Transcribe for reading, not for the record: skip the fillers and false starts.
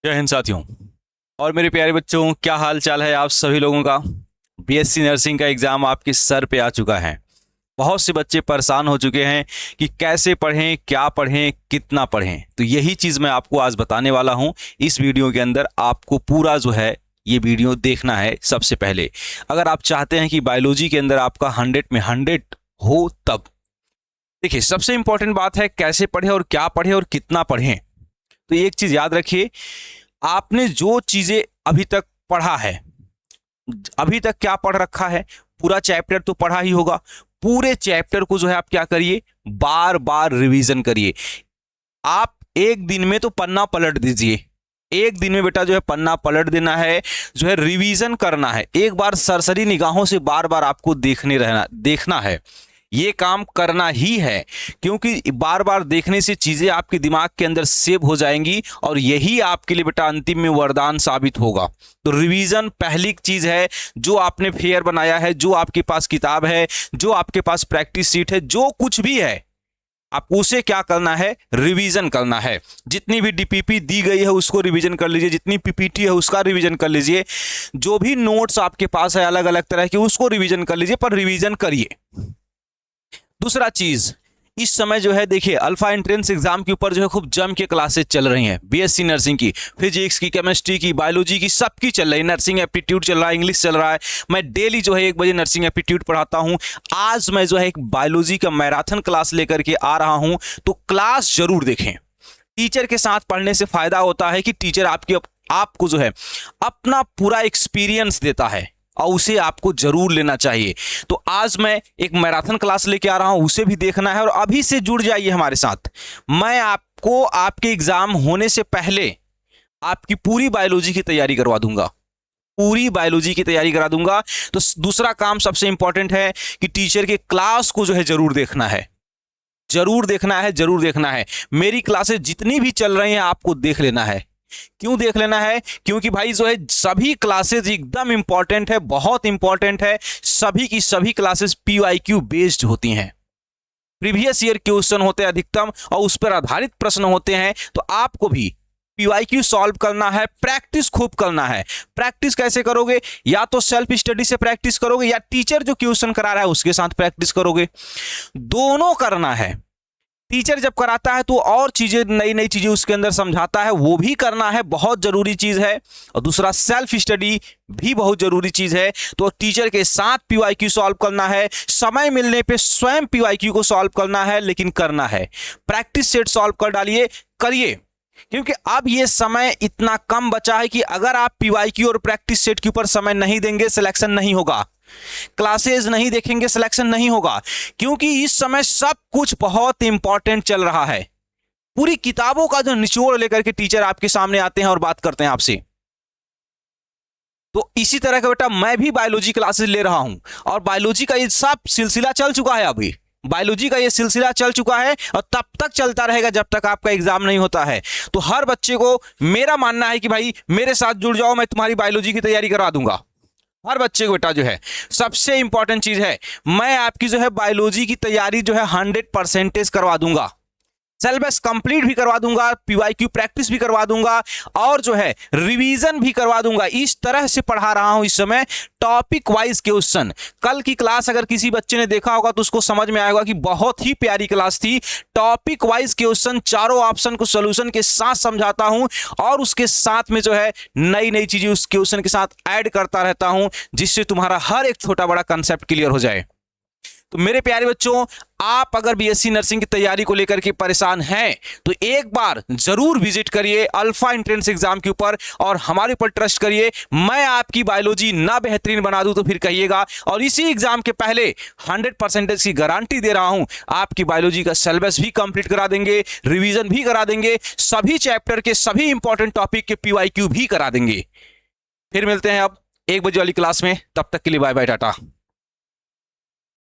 जय हिंद साथियों और मेरे प्यारे बच्चों, क्या हाल चाल है आप सभी लोगों का। बीएससी नर्सिंग का एग्ज़ाम आपके सर पे आ चुका है। बहुत से बच्चे परेशान हो चुके हैं कि कैसे पढ़ें, क्या पढ़ें, कितना पढ़ें। तो यही चीज़ मैं आपको आज बताने वाला हूं। इस वीडियो के अंदर आपको पूरा जो है ये वीडियो देखना है। सबसे पहले अगर आप चाहते हैं कि बायोलॉजी के अंदर आपका 100 में 100 हो, तब देखिए सबसे इंपॉर्टेंट बात है कैसे पढ़ें और क्या पढ़ें और कितना पढ़ें। तो एक चीज़ याद रखिए, आपने जो चीजें अभी तक पढ़ा है, अभी तक क्या पढ़ रखा है, पूरा चैप्टर तो पढ़ा ही होगा। पूरे चैप्टर को जो है आप क्या करिए, बार बार रिवीजन करिए। आप एक दिन में तो पन्ना पलट दीजिए, एक दिन में बेटा जो है पन्ना पलट देना है, जो है रिवीजन करना है। एक बार सरसरी निगाहों से बार बार आपको देखना है, ये काम करना ही है, क्योंकि बार बार देखने से चीजें आपके दिमाग के अंदर सेव हो जाएंगी और यही आपके लिए बेटा अंतिम में वरदान साबित होगा। तो रिवीजन पहली चीज है। जो आपने फेयर बनाया है, जो आपके पास किताब है, जो आपके पास प्रैक्टिस सीट है, जो कुछ भी है, आप उसे क्या करना है, रिवीजन करना है। जितनी भी डीपीपी दी गई है उसको रिवीजन कर लीजिए, जितनी पीपीटी है उसका रिवीजन कर लीजिए, जो भी नोट्स आपके पास है अलग अलग तरह के उसको रिवीजन कर लीजिए, पर रिवीजन करिए। दूसरा चीज, इस समय जो है देखिए अल्फा एंट्रेंस एग्जाम के ऊपर जो है खूब जम के क्लासेस चल रही हैं। बीएससी नर्सिंग की, फिजिक्स की, केमिस्ट्री की, बायोलॉजी की, सबकी चल रही है। नर्सिंग एप्टीट्यूड चल रहा है, इंग्लिश चल रहा है। मैं डेली जो है 1 बजे नर्सिंग एप्टीट्यूड पढ़ाता हूं। आज मैं जो है एक बायोलॉजी का मैराथन क्लास लेकर के आ रहा हूं, तो क्लास जरूर देखें। टीचर के साथ पढ़ने से फायदा होता है कि टीचर आपको जो है अपना पूरा एक्सपीरियंस देता है और उसे आपको जरूर लेना चाहिए। तो आज मैं एक मैराथन क्लास लेके आ रहा हूं, उसे भी देखना है और अभी से जुड़ जाइए हमारे साथ। मैं आपको आपके एग्जाम होने से पहले आपकी पूरी बायोलॉजी की तैयारी करवा दूंगा, पूरी बायोलॉजी की तैयारी करा दूंगा। तो दूसरा काम सबसे इंपॉर्टेंट है कि टीचर के क्लास को जो है जरूर देखना है, जरूर देखना है, जरूर देखना है। मेरी क्लासेस जितनी भी चल रही हैं आपको देख लेना है। क्यों देख लेना है? क्योंकि भाई जो है सभी क्लासेस एकदम इंपॉर्टेंट है, बहुत इंपॉर्टेंट है। सभी की सभी क्लासेस पीवाईक्यू बेस्ड होती हैं, प्रीवियस ईयर क्वेश्चन होते हैं अधिकतम और उस पर आधारित प्रश्न होते हैं। तो आपको भी पीवाईक्यू सॉल्व करना है, प्रैक्टिस खूब करना है। प्रैक्टिस कैसे करोगे? या तो सेल्फ स्टडी से प्रैक्टिस करोगे या टीचर जो क्वेश्चन करा रहा है उसके साथ प्रैक्टिस करोगे। दोनों करना है। टीचर जब कराता है तो और चीजें, नई नई चीजें उसके अंदर समझाता है, वो भी करना है, बहुत जरूरी चीज है। और दूसरा सेल्फ स्टडी भी बहुत जरूरी चीज है। तो टीचर के साथ पीवाईक्यू सॉल्व करना है, समय मिलने पे स्वयं पीवाईक्यू को सॉल्व करना है, लेकिन करना है। प्रैक्टिस सेट सॉल्व कर डालिए, करिए, क्योंकि अब ये समय इतना कम बचा है कि अगर आप पीवाईक्यू और प्रैक्टिस सेट के ऊपर समय नहीं देंगे, सिलेक्शन नहीं होगा। क्लासेस नहीं देखेंगे, सिलेक्शन नहीं होगा। क्योंकि इस समय सब कुछ बहुत इंपॉर्टेंट चल रहा है। पूरी किताबों का जो निचोड़ लेकर के टीचर आपके सामने आते हैं और बात करते हैं आपसे। तो इसी तरह का बेटा मैं भी बायोलॉजी क्लासेस ले रहा हूं और बायोलॉजी का ये सब सिलसिला चल चुका है। अभी बायोलॉजी का ये सिलसिला चल चुका है और तब तक चलता रहेगा जब तक आपका एग्जाम नहीं होता है। तो हर बच्चे को मेरा मानना है कि भाई मेरे साथ जुड़ जाओ, मैं तुम्हारी बायोलॉजी की तैयारी करा दूंगा। हर बच्चे को बेटा जो है सबसे इंपॉर्टेंट चीज है, मैं आपकी जो है बायोलॉजी की तैयारी जो है 100% करवा दूंगा। सिलेबस कंप्लीट भी करवा दूंगा, पीवाईक्यू प्रैक्टिस भी करवा दूंगा और जो है रिवीजन भी करवा दूंगा। इस तरह से पढ़ा रहा हूं इस समय, टॉपिक वाइज क्वेश्चन। कल की क्लास अगर किसी बच्चे ने देखा होगा तो उसको समझ में आएगा कि बहुत ही प्यारी क्लास थी। टॉपिक वाइज क्वेश्चन, चारों ऑप्शन को सोल्यूशन के साथ समझाता हूं और उसके साथ में जो है नई नई चीजें उस क्वेश्चन के साथ ऐड करता रहता हूं, जिससे तुम्हारा हर एक छोटा बड़ा कंसेप्ट क्लियर हो जाए। तो मेरे प्यारे बच्चों, आप अगर बीएससी नर्सिंग की तैयारी को लेकर के परेशान हैं तो एक बार जरूर विजिट करिए अल्फा एंट्रेंस एग्जाम के ऊपर और हमारे ऊपर ट्रस्ट करिए। मैं आपकी बायोलॉजी ना बेहतरीन बना दूं तो फिर कहिएगा। और इसी एग्जाम के पहले 100% की गारंटी दे रहा हूं, आपकी बायोलॉजी का सिलेबस भी कंप्लीट करा देंगे, रिवीजन भी करा देंगे, सभी चैप्टर के सभी इंपॉर्टेंट टॉपिक के पीवाईक्यू भी करा देंगे। फिर मिलते हैं अब 1 बजे वाली क्लास में, तब तक के लिए बाय बाय, टाटा।